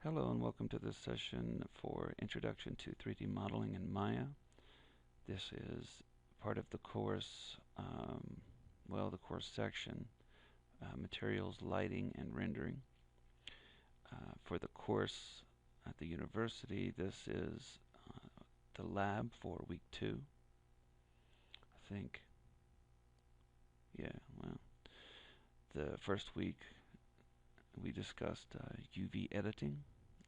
Hello and welcome to this session for Introduction to 3D Modeling in Maya. This is part of the course, the course section, Materials, Lighting, and Rendering. For the course at the university, this is the lab for week 2. I think, the first week we discussed UV editing,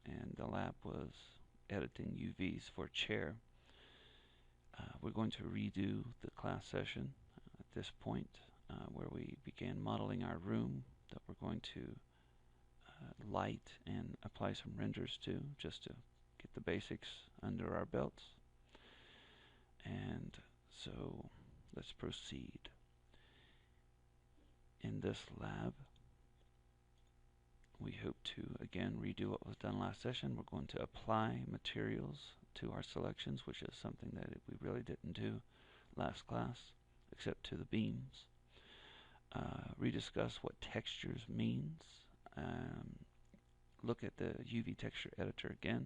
and the lab was editing UVs for chair. We're going to redo the class session at this point where we began modeling our room that we're going to light and apply some renders to, just to get the basics under our belts. And so let's proceed. In this lab, we hope to again redo what was done last session. We're going to apply materials to our selections, which is something that we really didn't do last class, except to the beams. Rediscuss what textures means. Look at the UV texture editor again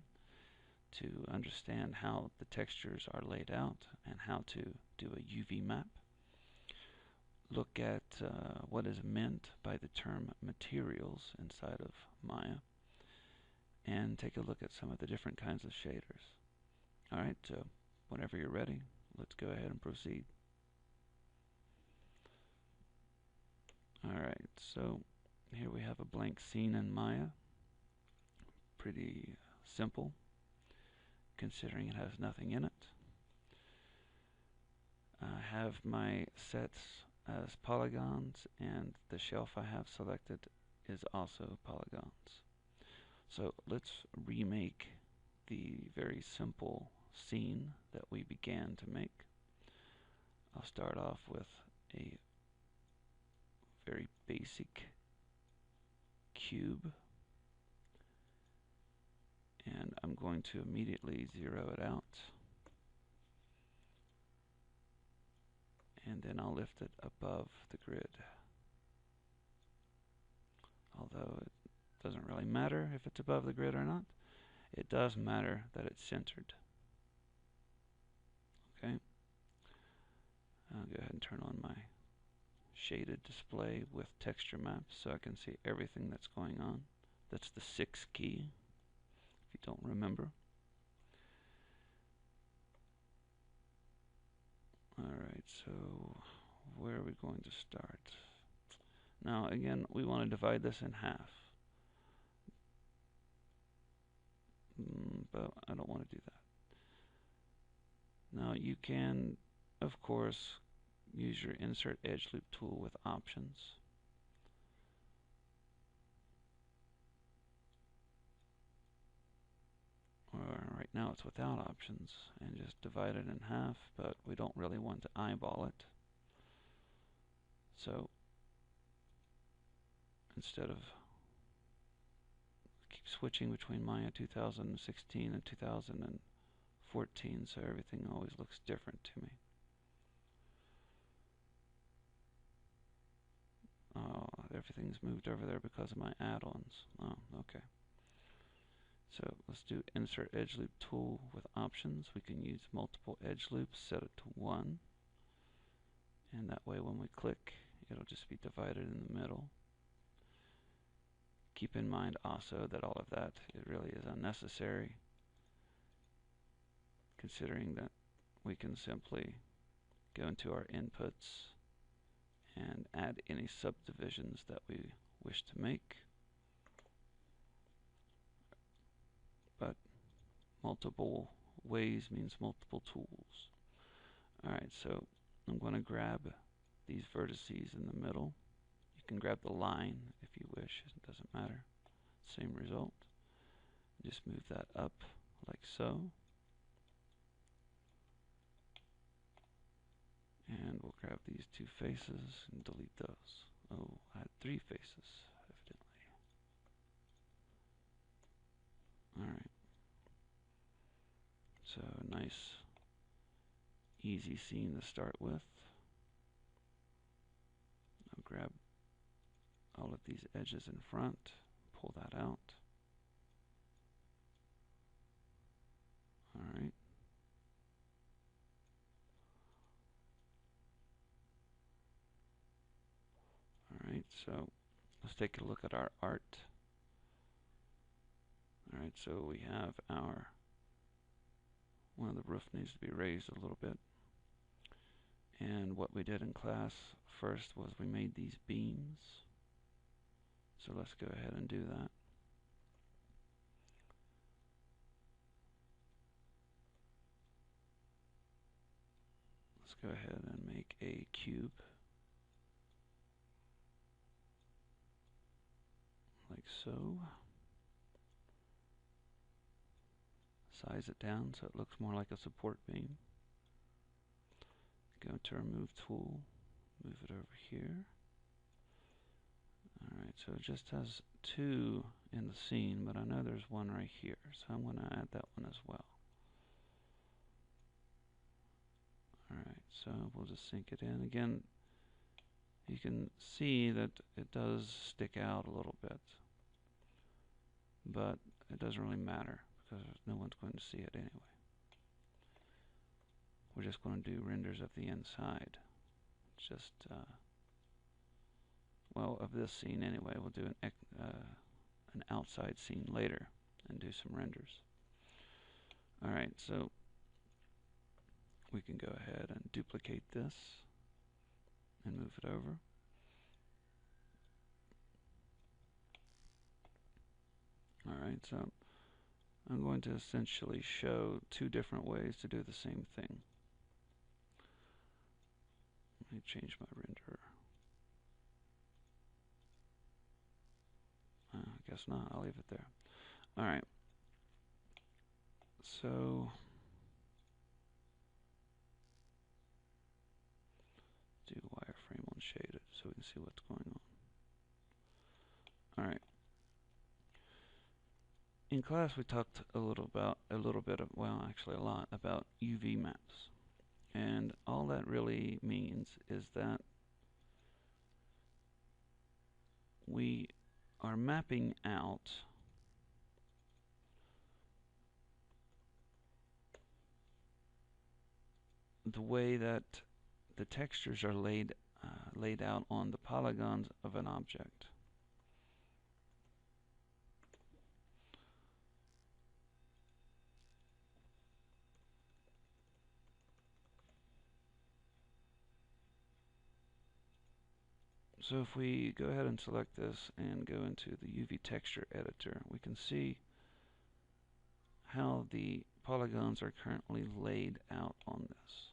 to understand how the textures are laid out and how to do a UV map. Look at what is meant by the term materials inside of Maya, and take a look at some of the different kinds of shaders. Alright, so whenever you're ready, let's go ahead and proceed. Alright, so here we have a blank scene in Maya. Pretty simple, considering it has nothing in it. I have my sets as polygons, and the shelf I have selected is also polygons. So let's remake the very simple scene that we began to make. I'll start off with a very basic cube, and I'm going to immediately zero it out, and then I'll lift it above the grid. Although it doesn't really matter if it's above the grid or not, it does matter that it's centered. Okay, I'll go ahead and turn on my shaded display with texture maps so I can see everything that's going on. That's the 6 key, if you don't remember. Alright, so where are we going to start? Now again, we want to divide this in half. But I don't want to do that. Now you can, of course, use your Insert Edge Loop tool with options. Or right now it's without options, and just divide it in half, but we don't really want to eyeball it. So instead of keep switching between Maya 2016 and 2014, so everything always looks different to me. Oh, everything's moved over there because of my add-ons. Oh, okay. So let's do Insert Edge Loop tool with options. We can use multiple edge loops, set it to 1. And that way when we click, it'll just be divided in the middle. Keep in mind also that all of that, it really is unnecessary, considering that we can simply go into our inputs and add any subdivisions that we wish to make. But multiple ways means multiple tools. Alright, so I'm going to grab these vertices in the middle. You can grab the line if you wish, it doesn't matter. Same result. Just move that up like so. And we'll grab these two faces and delete those. Oh, I had 3 faces, evidently. Alright. So, nice, easy scene to start with. I'll grab all of these edges in front, pull that out. so let's take a look at our art. Alright, so we have one of the roof needs to be raised a little bit. And what we did in class first was we made these beams. So let's go ahead and do that. Let's go ahead and make a cube. Like so. Size it down so it looks more like a support beam. Go to remove tool, move it over here. Alright, so it just has two in the scene, but I know there's one right here, so I'm going to add that one as well. Alright, so we'll just sink it in. Again, you can see that it does stick out a little bit, but it doesn't really matter because no one's going to see it anyway. We're just going to do renders of the inside. Just, well, of this scene anyway. We'll do an outside scene later and do some renders. Alright, so we can go ahead and duplicate this and move it over. Alright, so I'm going to essentially show two different ways to do the same thing. Let me change my render. I guess not, I'll leave it there. Alright, so do wireframe on shaded so we can see what's going on. Alright. In class we talked a little bit, well actually a lot, about UV maps. And all that really means is that we are mapping out the way that the textures are laid out on the polygons of an object. So if we go ahead and select this and go into the UV texture editor, we can see how the polygons are currently laid out on this.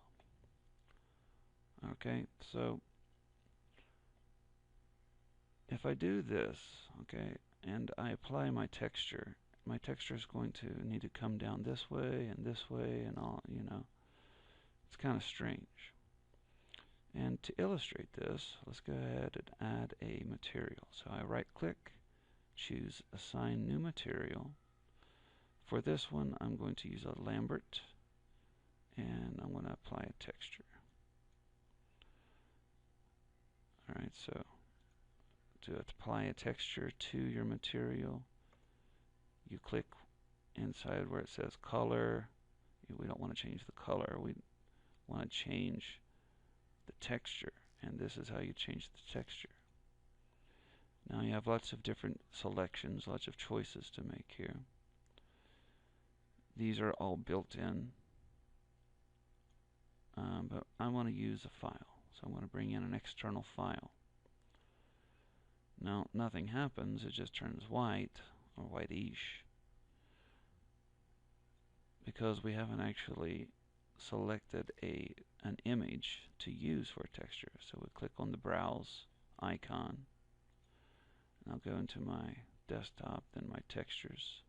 Okay, so if I do this, okay, and I apply my texture is going to need to come down this way and all, you know. It's kind of strange. And to illustrate this, let's go ahead and add a material. So I right click, choose assign new material. For this one, I'm going to use a Lambert, and I'm going to apply a texture. Alright, so to apply a texture to your material, you click inside where it says color. We don't want to change the color, we want to change the texture, and this is how you change the texture. Now you have lots of different selections, lots of choices to make here. These are all built in, but I want to use a file, so I'm going to bring in an external file. Now nothing happens, it just turns white or whitish because we haven't actually selected an image to use for a texture. So we click on the browse icon, and I'll go into my desktop, then my textures,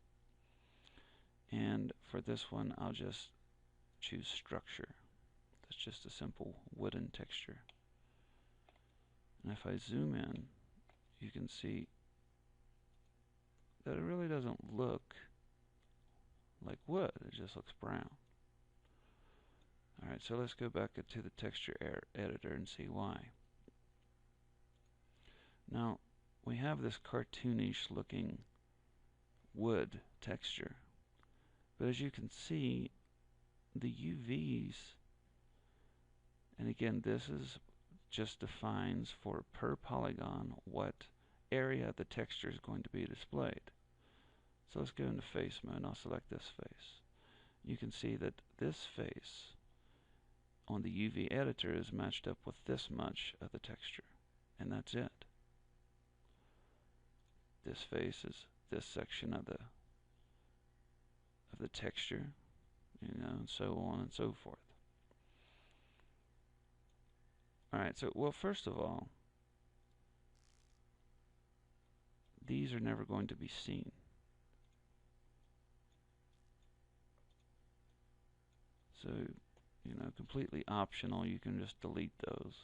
and for this one I'll just choose structure. That's just a simple wooden texture. And if I zoom in, you can see that it really doesn't look like wood, it just looks brown. Alright, so let's go back to the texture editor and see why. Now, we have this cartoonish looking wood texture, but as you can see, the UVs, and again this is just defines for per polygon what area the texture is going to be displayed. So let's go into face mode, and I'll select this face. You can see that this face on the UV editor is matched up with this much of the texture, and that's it. This face is this section of the texture, and so on and so forth. Alright, so, well, first of all, these are never going to be seen. So, completely optional, you can just delete those.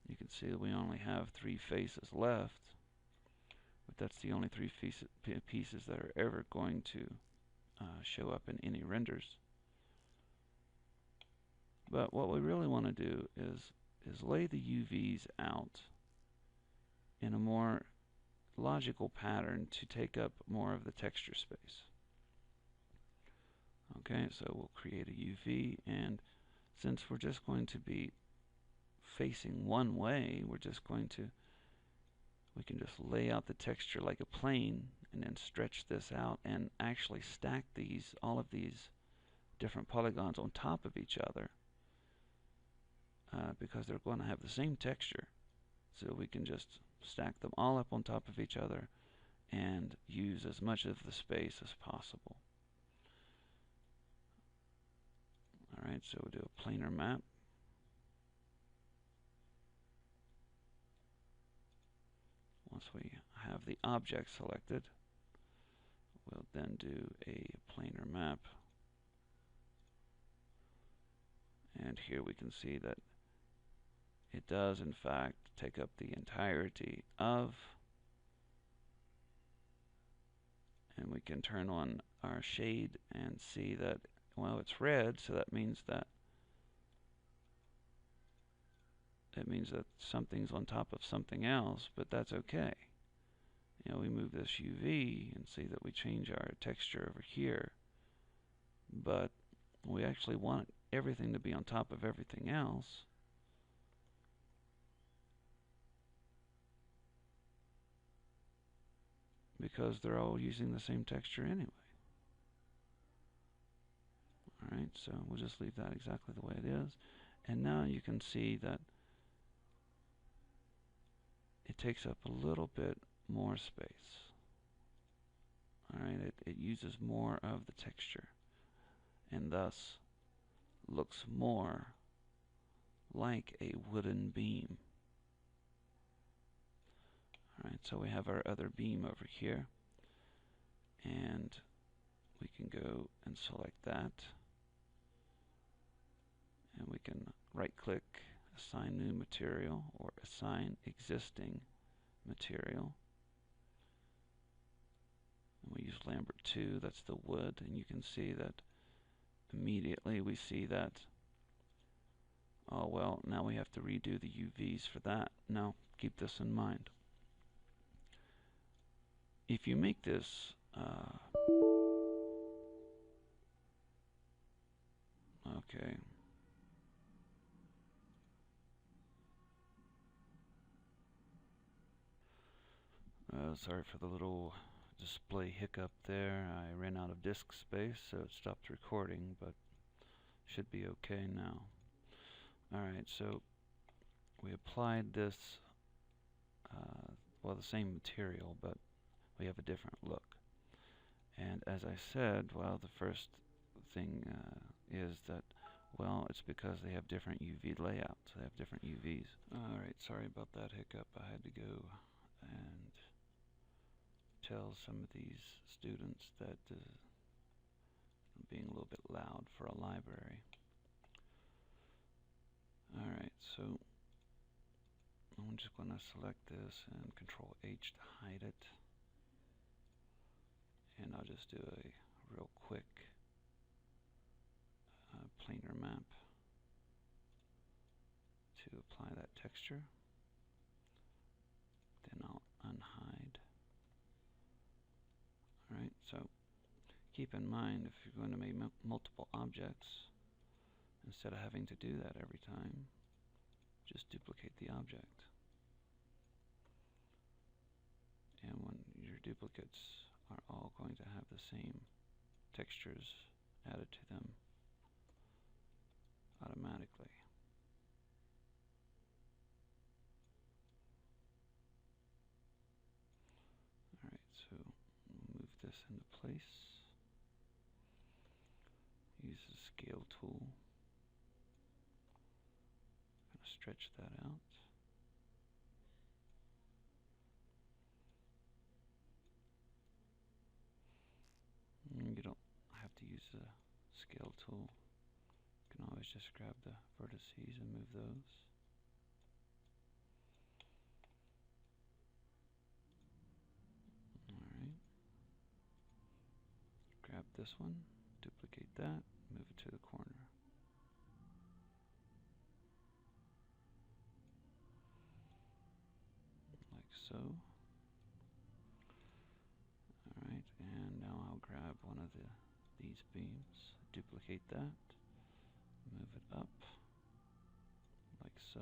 You can see that we only have 3 faces left, but that's the only 3 pieces that are ever going to show up in any renders. But what we really want to do is lay the UVs out in a more logical pattern to take up more of the texture space. Okay, so we'll create a UV, and since we're just going to be facing one way, we can just lay out the texture like a plane and then stretch this out and actually stack all of these different polygons on top of each other, because they're going to have the same texture. So we can just stack them all up on top of each other and use as much of the space as possible. Alright, so we'll do a planar map. Once we have the object selected, we'll then do a planar map. And here we can see that it does in fact take up the entirety of, and we can turn on our shade and see that, well, it's red, so that means that something's on top of something else, but that's okay. We move this UV and see that we change our texture over here, but we actually want everything to be on top of everything else. Because they're all using the same texture anyway. Alright, so we'll just leave that exactly the way it is. And now you can see that it takes up a little bit more space. Alright, it uses more of the texture, and thus looks more like a wooden beam. Alright, so we have our other beam over here, and we can go and select that, and we can right click, assign new material, or assign existing material. And we use Lambert 2, that's the wood, and you can see that immediately we see that, oh well, now we have to redo the UVs for that. No, keep this in mind. If you make this okay, sorry for the little display hiccup there. I ran out of disk space, so it stopped recording, but should be okay now. Alright, so we applied this, well, the same material, but we have a different look. And as I said, well, the first thing is that, well, it's because they have different UV layouts. They have different UVs. Alright, sorry about that hiccup. I had to go and tell some of these students that I'm being a little bit loud for a library. Alright, so I'm just going to select this and Control H to hide it. And I'll just do a real quick planar map to apply that texture. Then I'll unhide. Alright, so keep in mind, if you're going to make multiple objects, instead of having to do that every time, just duplicate the object. And when your duplicates are all going to have the same textures added to them automatically. Alright, so we'll move this into place. Use the scale tool. Kind of stretch that out. You don't have to use the scale tool. You can always just grab the vertices and move those. Alright. Grab this one, duplicate that, move it to the corner. Like so. Alright, and now I'll grab one of these beams, duplicate that, move it up, like so.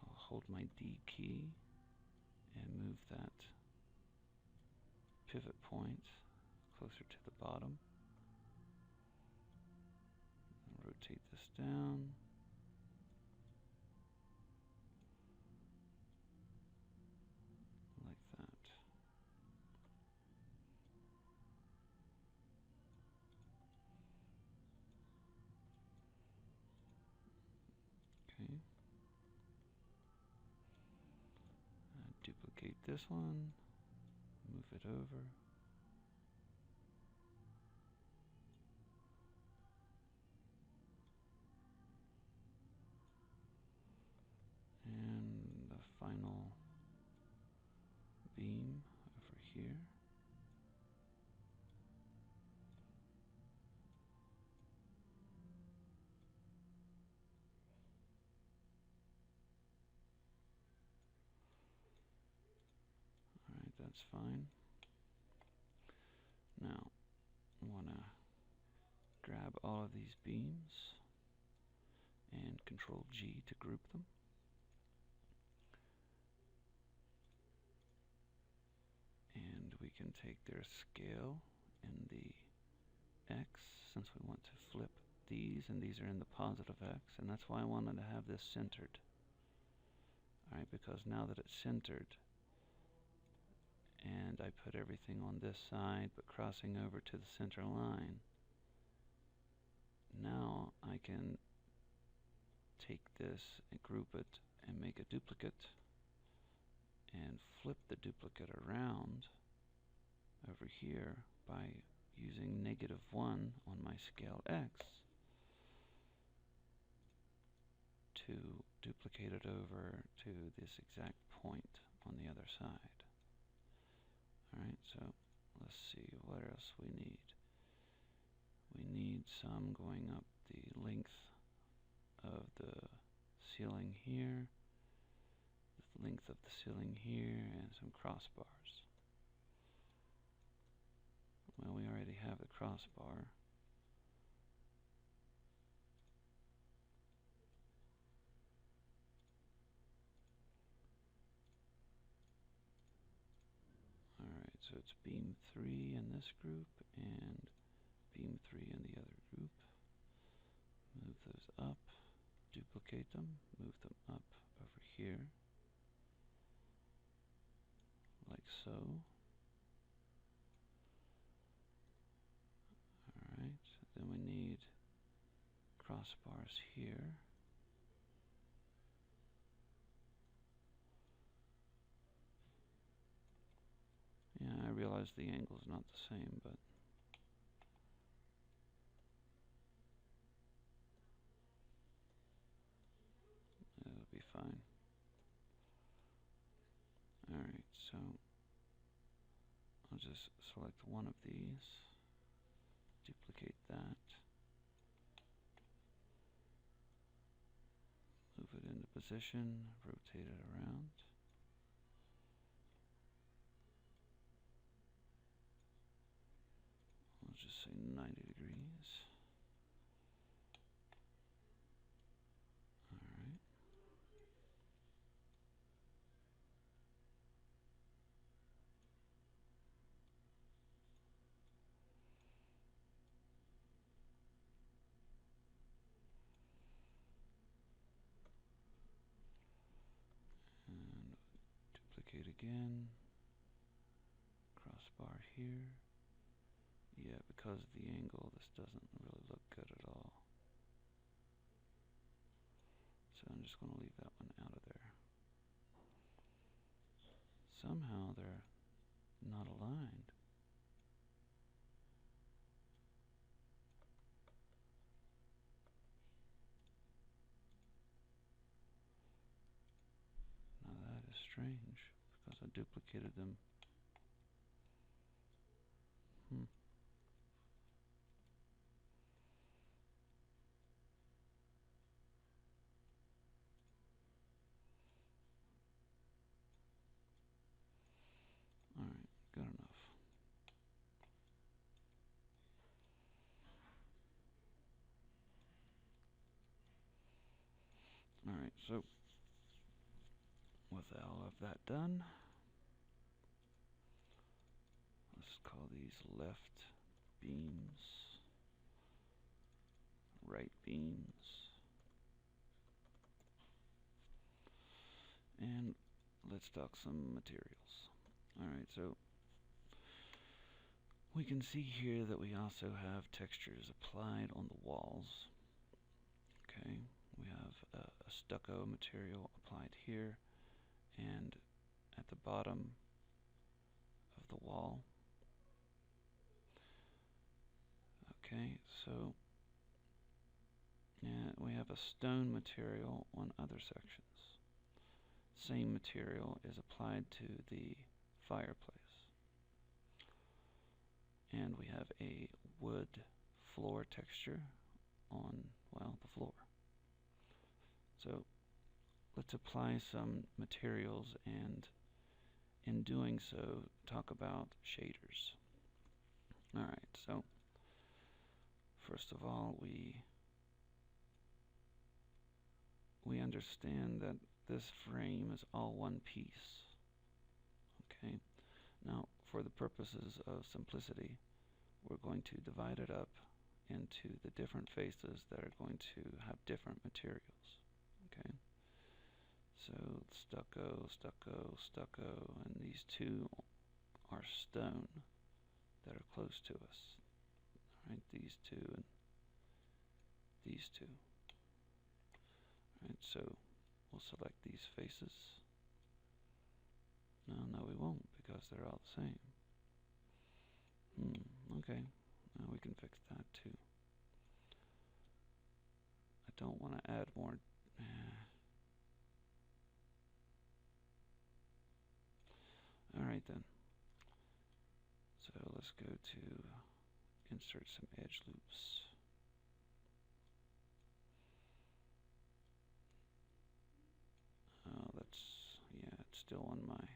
I'll hold my D key and move that pivot point closer to the bottom. And rotate this down. Like that. Okay. Duplicate this one, move it over. And the final beam over here. Alright, that's fine. Now, I want to grab all of these beams and Control G to group them. And we can take their scale in the X, since we want to flip these, and these are in the positive X, and that's why I wanted to have this centered. Alright, because now that it's centered, and I put everything on this side, but crossing over to the center line, now I can take this and group it and make a duplicate and flip the duplicate around over here by using -1 on my scale X to duplicate it over to this exact point on the other side. Alright, so let's see what else we need. We need some going up the length of the ceiling here, the length of the ceiling here, and some crossbars. Well, we already have the crossbar. Alright, so it's beam 3 in this group and beam 3 in the other group. Move those up, duplicate them, move them up over here, like so. Alright, then we need crossbars here. Yeah, I realize the angle's not the same, but it'll be fine. Alright, so I'll just select one of these, duplicate that, move it into position, rotate it around. I'll just say 90 degrees. again. Crossbar here. Yeah, because of the angle, this doesn't really look good at all. So I'm just going to leave that one out of there. Somehow they're not aligned. Now that is strange, because I duplicated them. Alright, good enough. Alright, so with all of that done, let's call these left beams, right beams, and let's talk some materials. Alright, so we can see here that we also have textures applied on the walls. Okay, we have a stucco material applied here and at the bottom of the wall. Okay, so we have a stone material on other sections. Same material is applied to the fireplace. And we have a wood floor texture on, well, the floor. So let's apply some materials and in doing so talk about shaders. Alright, so first of all we understand that this frame is all one piece. Okay, now for the purposes of simplicity, we're going to divide it up into the different faces that are going to have different materials. Okay, so stucco, stucco, stucco, and these two are stone that are close to us. Right, these two and these two. Right, so we'll select these faces. No, we won't, because they're all the same. Okay, now we can fix that too. I don't want to add more. Alright then. So let's go to insert some edge loops. It's still on my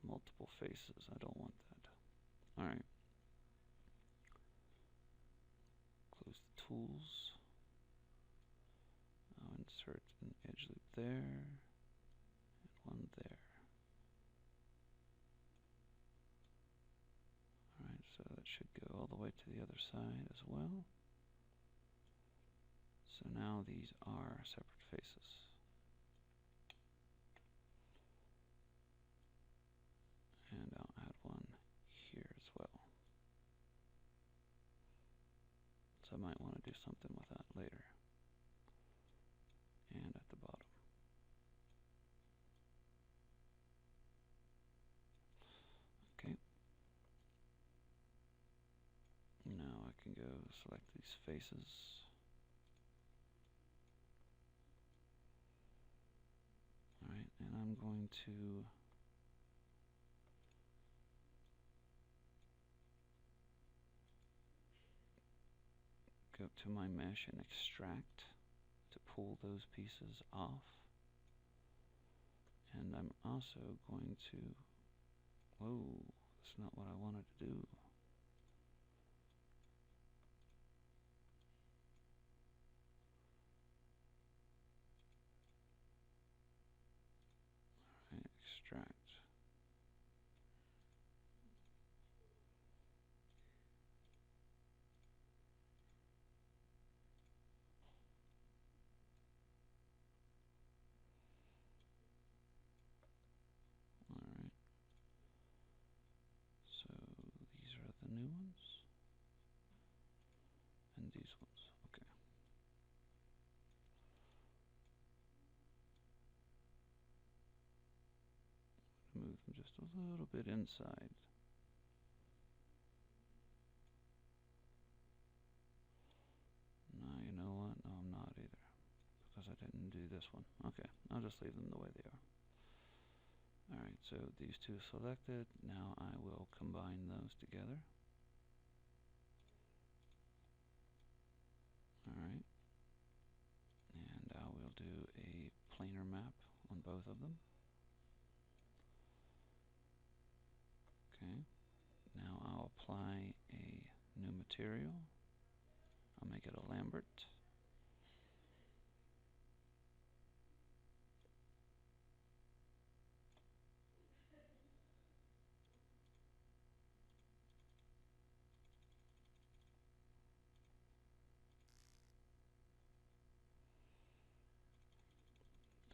multiple faces. I don't want that. Alright. Close the tools. I'll insert an edge loop there and one there. Alright, so that should go all the way to the other side as well. So now these are separate faces. And I'll add one here as well. So I might want to do something with that later. And at the bottom. Okay. Now I can go select these faces. Alright, and I'm going to go to my mesh and extract to pull those pieces off. And I'm also going to, whoa, that's not what I wanted to do. Alright, extract. these ones. Okay. Move them just a little bit inside. No, you know what? No, I'm not either. Because I didn't do this one. Okay, I'll just leave them the way they are. Alright, so these two selected. Now I will combine those together. Alright. And I will do a planar map on both of them. Okay. Now I'll apply a new material. I'll make it a Lambert.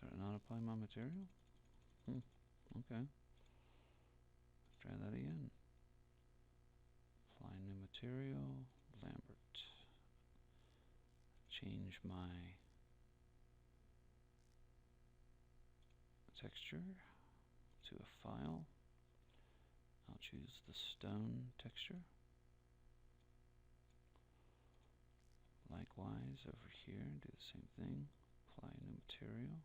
Did I not apply my material? Okay. Try that again. Apply new material, Lambert. Change my texture to a file. I'll choose the stone texture. Likewise, over here, do the same thing. Apply new material,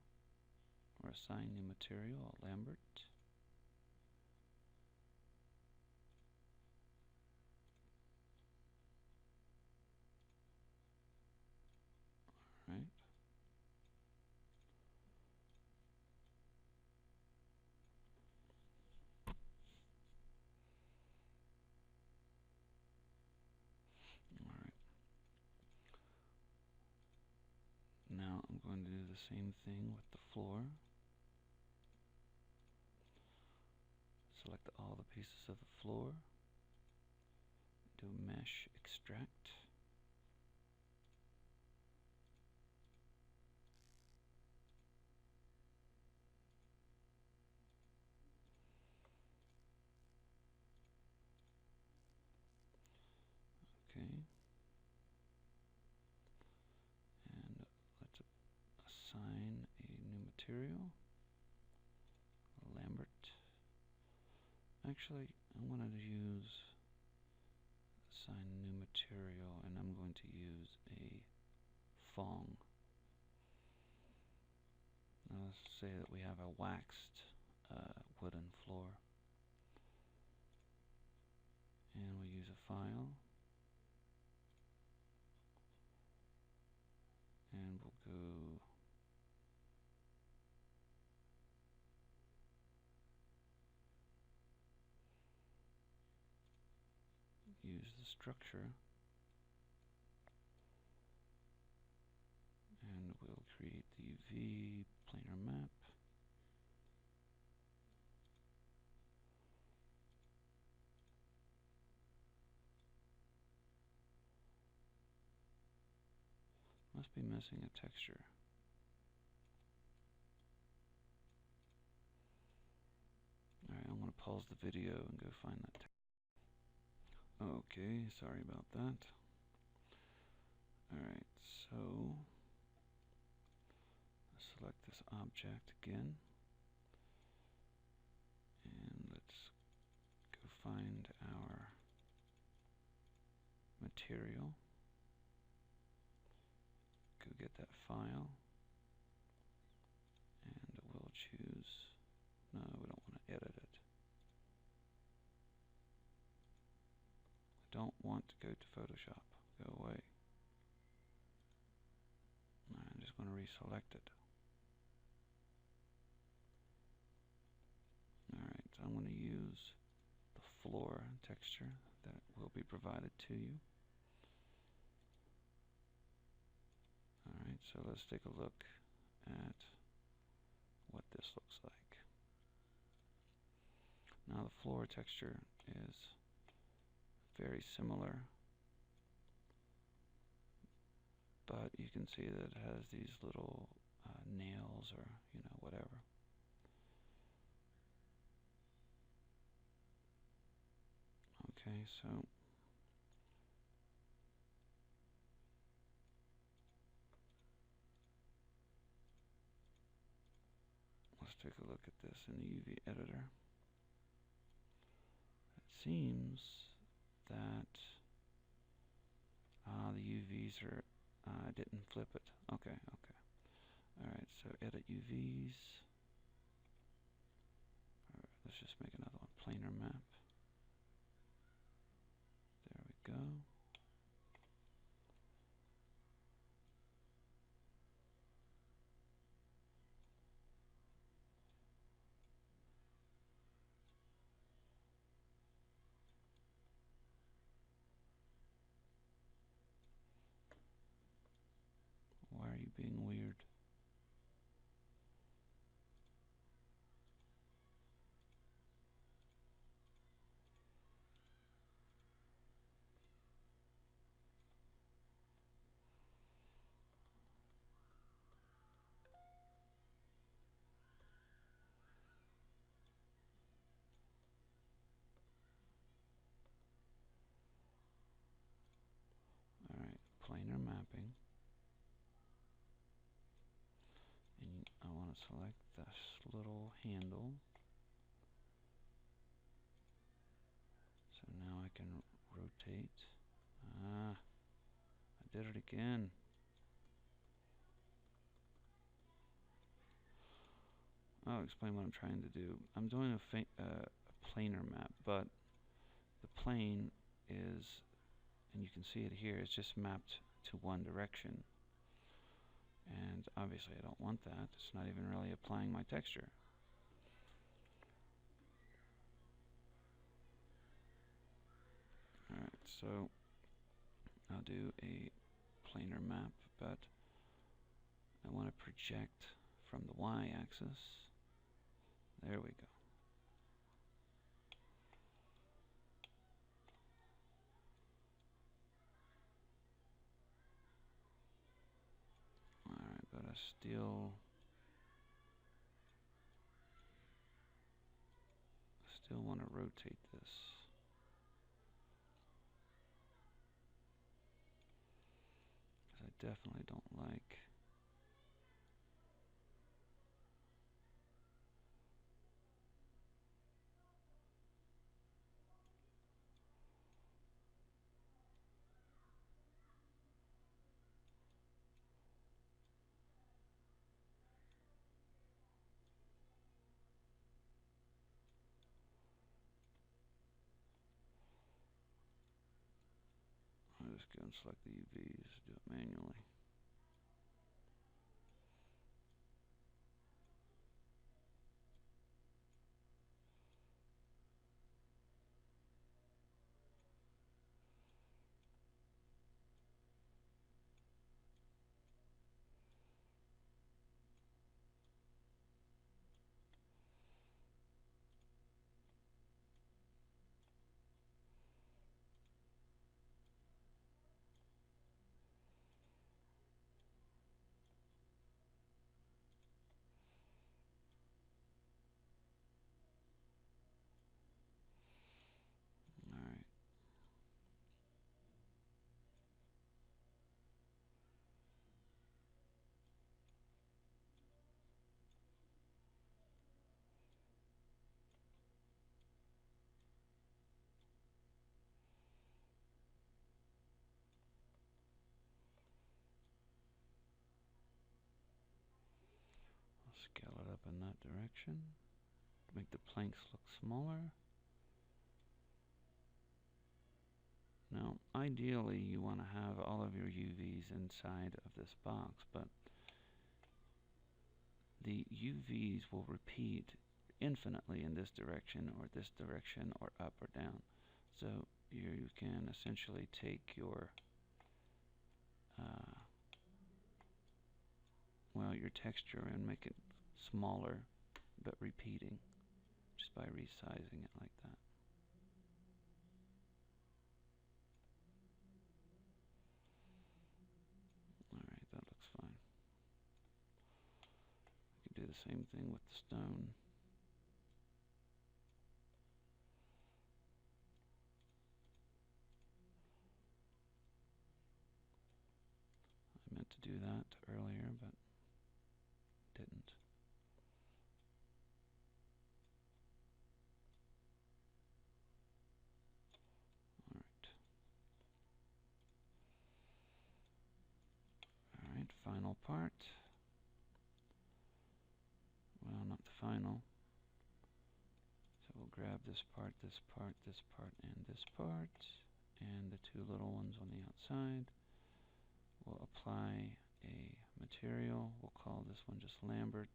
or assign new material, a Lambert. Right. Alright. Now I'm going to do the same thing with the floor. Select all the pieces of the floor. Do mesh extract. Okay. And let's assign a new material, a Lambert. Actually, I'm going to use assign new material, and I'm going to use a Fong. Now let's say that we have a waxed wooden floor, and we use a file, and we'll go use the structure, and we'll create the UV planar map. Must be missing a texture. Alright, I'm going to pause the video and go find that texture. Okay, sorry about that. Alright, so select this object again, and let's go find our material. Go get that file, and we'll choose, no, we don't want to edit it. I don't want to go to Photoshop. Go away. I'm just going to reselect it. Alright, so I'm going to use the floor texture that will be provided to you. Alright, so let's take a look at what this looks like. Now the floor texture is very similar, but you can see that it has these little nails, or whatever. Okay, so take a look at this in the UV editor. It seems that the UVs are, I didn't flip it. Okay, okay. Alright, so edit UVs. Alright, let's just make another one. Planar map. There we go. Why are you being weird? Alright, planar mapping. And I want to select this little handle. So now I can rotate. Ah, I did it again. I'll explain what I'm trying to do. I'm doing a planar map, but the plane is, and you can see it here, it's just mapped to one direction. And obviously I don't want that. It's not even really applying my texture. Alright, so I'll do a planar map, but I want to project from the y-axis. There we go. Alright, but I still want to rotate this. Because I definitely don't like I'll just go and select the UVs, do it manually. Alright. I'll scale it up in that direction. Make the planks look smaller. Now, ideally, you want to have all of your UVs inside of this box, but the UVs will repeat infinitely in this direction, or up or down. So you can essentially take your your texture and make it smaller, but repeating, just by resizing it like that. Alright, that looks fine. I can do the same thing with the stone. I meant to do that earlier, but didn't. final part. Well, not the final. So we'll grab this part, this part, this part, and this part, and the two little ones on the outside. We'll apply a material. We'll call this one just Lambert,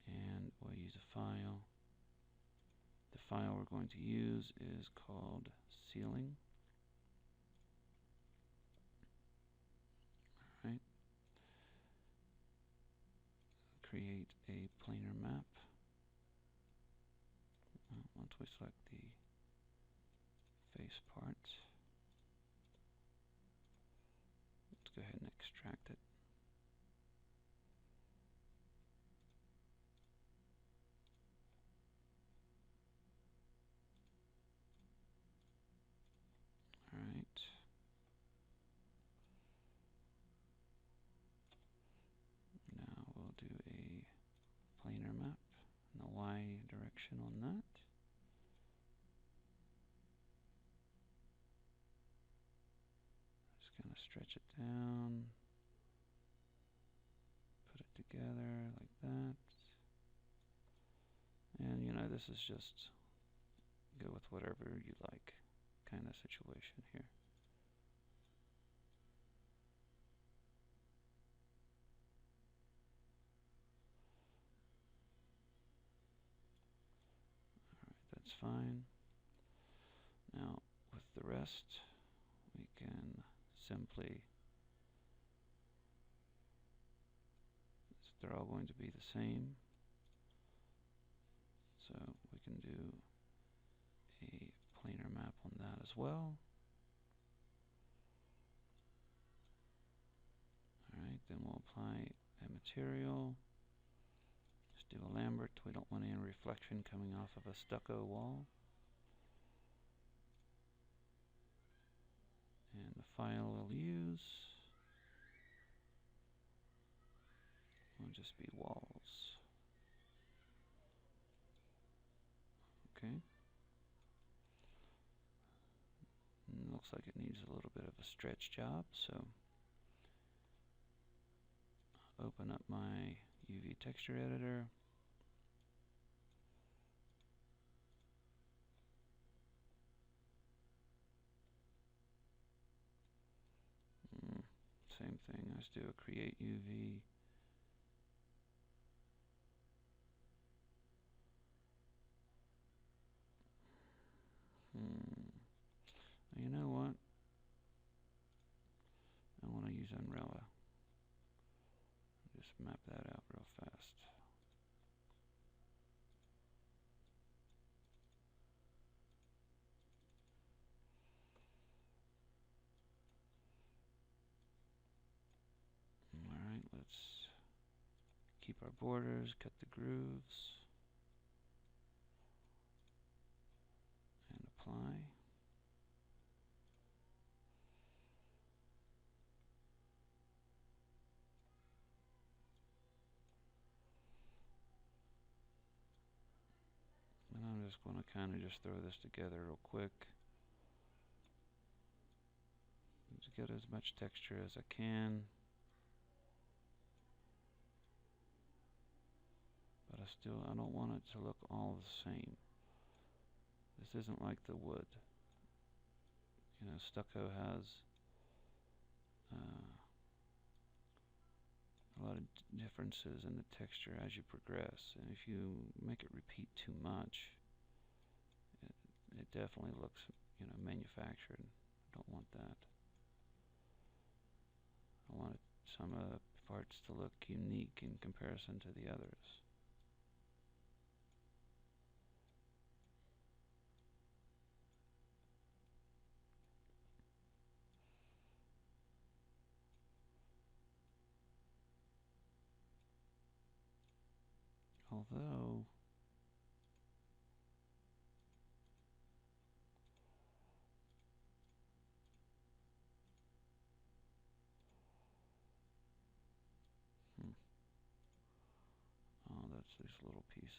and we'll use a file. The file we're going to use is called Ceiling. Alright. Create a planar map. Once we select the face part, let's go ahead and extract it. Alright. Now we'll do a planar map in the Y direction on that. Just kind of stretch it down, put it together like that. And you know, this is just go with whatever you like kind of situation here. Alright, that's fine. Now with the rest we can simply, they're all going to be the same, so we can do a planar map on that as well. Alright, then we'll apply a material. Just do a Lambert. We don't want any reflection coming off of a stucco wall. And the file we'll use will just be walls. Okay. And looks like it needs a little bit of a stretch job, so open up my UV texture editor. Same thing, let's do a create UV. You know what? I want to use Unrella. Just map that out real fast. Alright, let's keep our borders, cut the grooves, and apply. And I'm just going to kind of just throw this together real quick to get as much texture as I can. But I don't want it to look all the same. This isn't like the wood. You know, stucco has a lot of differences in the texture as you progress, and if you make it repeat too much, it definitely looks, you know, manufactured. I don't want that. I want some of the parts to look unique in comparison to the others. Although oh, that's these little pieces.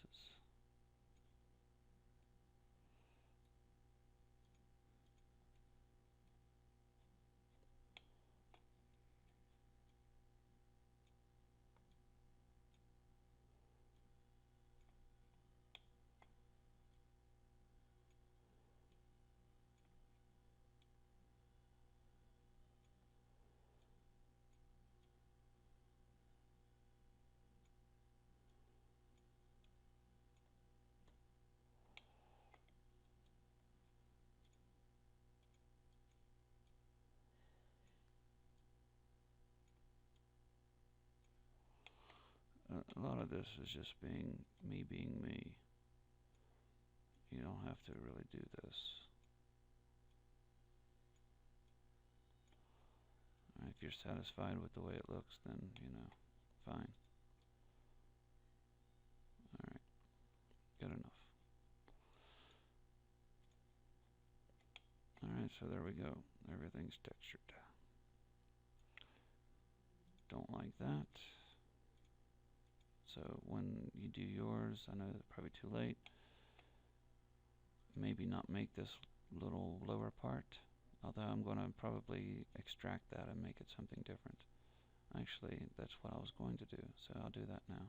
A lot of this is just being me. You don't have to really do this. Alright, if you're satisfied with the way it looks, then, fine. Alright, good enough. Alright, so there we go. Everything's textured. Don't like that. So when you do yours, I know it's probably too late. Maybe not make this little lower part. Although I'm going to probably extract that and make it something different. Actually, that's what I was going to do, so I'll do that now.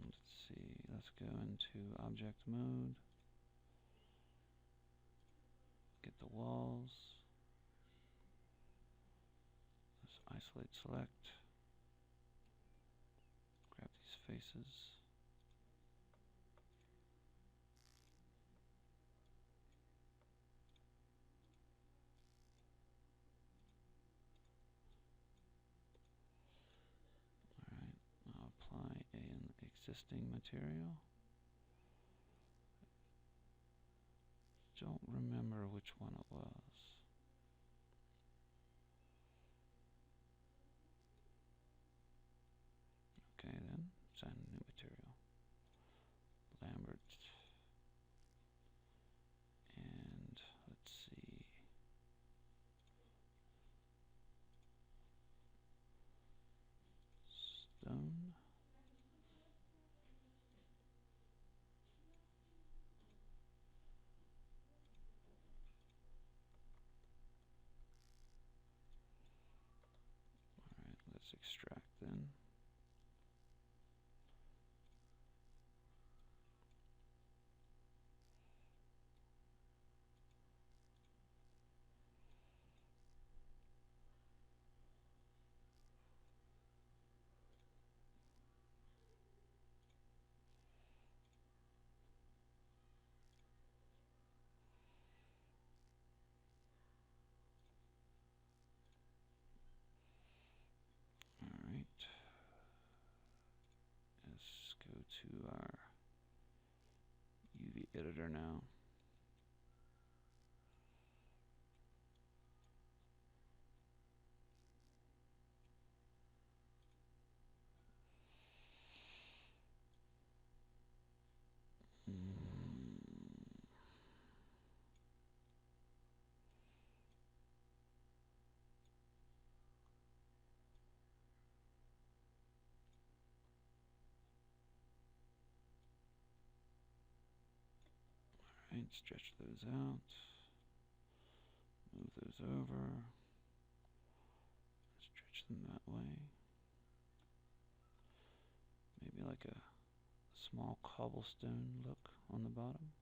Let's see, let's go into object mode. Get the walls. Let's isolate select. Grab these faces. Alright, I'll apply an existing material. Don't remember which one it was. Okay then, assign a new material. Lambert. And let's see. Stone. Alright, let's extract then. Alright. Let's go to our UV editor now. Alright, stretch those out. Move those over. Stretch them that way. Maybe like a small cobblestone look on the bottom.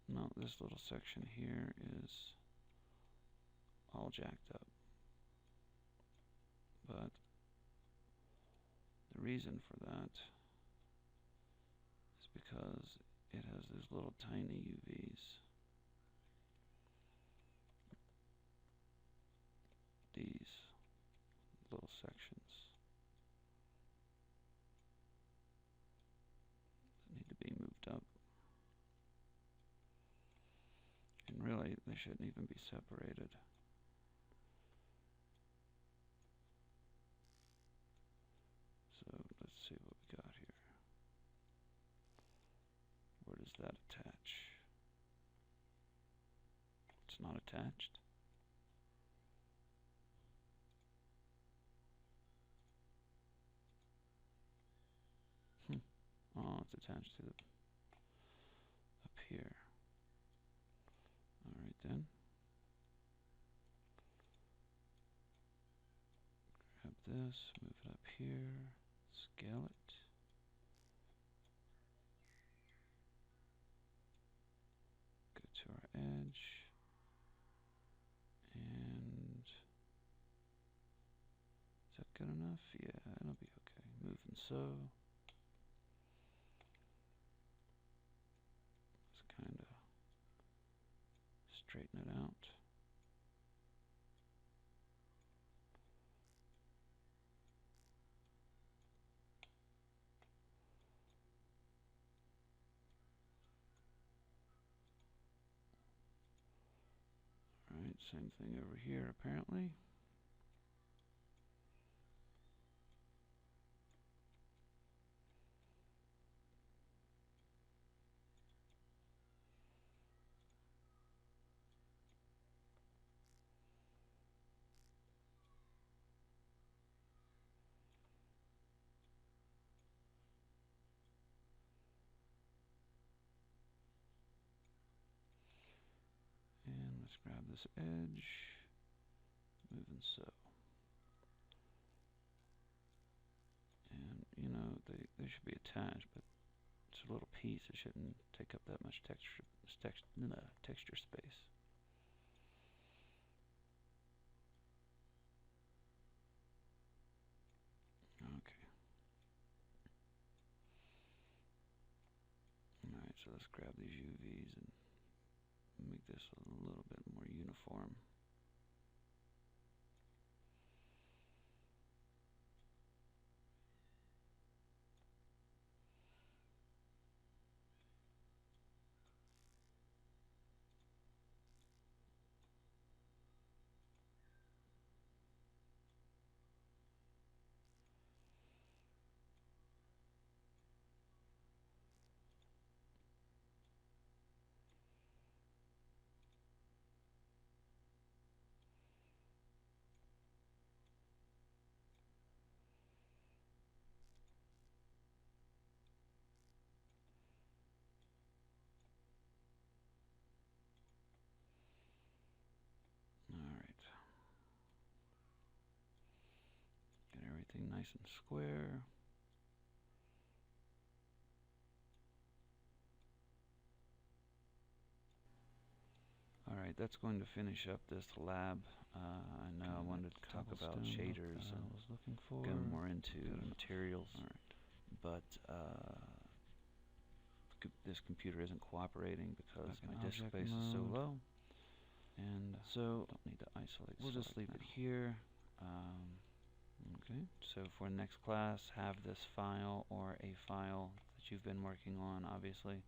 No, this little section here is all jacked up. But the reason for that is because it has these little tiny UVs. These little sections that need to be moved up. And really, they shouldn't even be separated. So let's see what we got here. Where does that attach? It's not attached. Oh, it's attached to the up here. Alright then. Grab this, move it up here, scale it. Go to our edge. And is that good enough? Yeah, it'll be okay. Move and so. It's kinda straighten it out. Alright, same thing over here apparently. And let's grab this edge, moving so. And you know, they should be attached, but it's a little piece. It shouldn't take up that much texture space. Okay. Alright, so let's grab these UVs and make this a little bit more uniform. Alright. Get everything nice and square. Alright, that's going to finish up this lab. I know I wanted to talk about shaders and go more into materials, but this computer isn't cooperating because my disk space is so low, and so don't need to isolate. We'll just leave it here. Okay. So for next class, have this file or a file that you've been working on, obviously,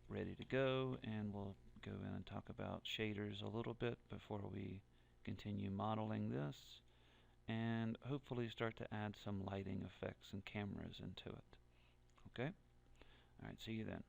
ready to go, and we'll go in and talk about shaders a little bit before we continue modeling this, and hopefully start to add some lighting effects and cameras into it. Okay? Alright, see you then.